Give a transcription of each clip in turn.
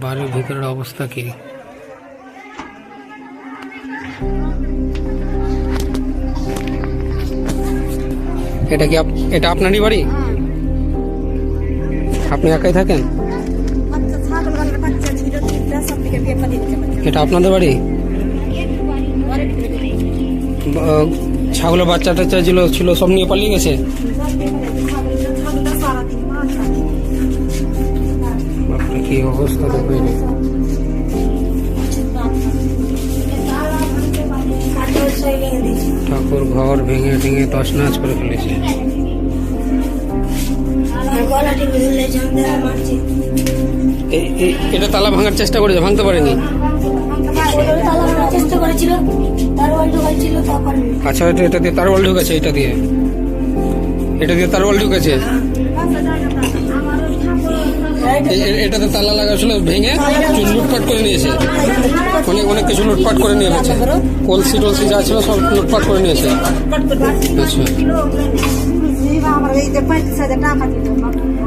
বাড়ির ভিতরের অবস্থা কি? এটা কি এটা আপনারই বাড়ি? আপনি একাই থাকেন? এটা আপনাদের বাড়ি? ছাগলের বাচ্চা টাচ্চা ছিল সব নিয়ে পালিয়ে গেছে? কি অবস্থা দেখবেন, ঠাকুর ঘর ভেঙে ভেঙে তছনছ করে ফেলেছে। এটা তালা ভাঙার চেষ্টা করেছে, ভাঙতে পারেনি? আচ্ছা, এটা দিয়ে তারওয়াল ঢুকেছে, এটা দিয়ে তারওয়াল ঢুকেছে। এটাতে তালা লাগা ছিল, ভেঙে লুটপাট করে নিয়েছে, অনেক কিছু লুটপাট করে নিয়ে গেছে। কলসি টলসি যা ছিল সব লুটপাট করে নিয়েছে। আচ্ছা,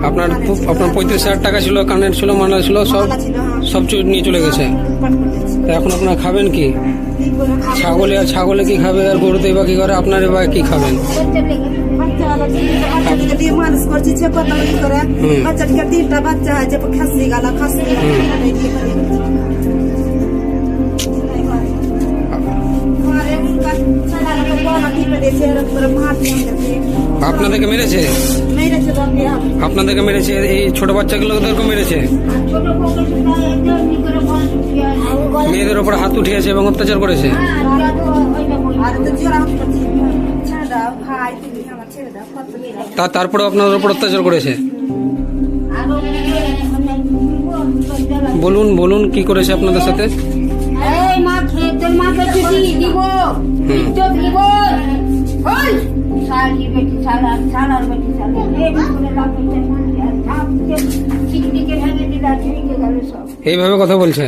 আপনার 35,000 টাকা ছিল, কানের ছিল, মালা ছিল, সব নিয়ে চলে গেছে। এখন আপনারা খাবেন কি? ছাগলে কি খাবে, আর গরুতে বা কি করে, আপনার বা কি খাবেন? মানুষ করছি বাচ্চাটিকে 3টা বাচ্চা আছে, খাসি গালা খাসি। আপনাদেরকে মেরেছে? আপনাদেরকে মেরেছে? এই ছোট বাচ্চাগুলো ওদেরকে মেরেছে? মেয়েদের উপর হাত উঠিয়েছে এবং অত্যাচার করেছে? তারপরে আপনাদের উপর অত্যাচার করেছে? বলুন কি করেছে আপনাদের সাথে? এইভাবে কথা বলছে?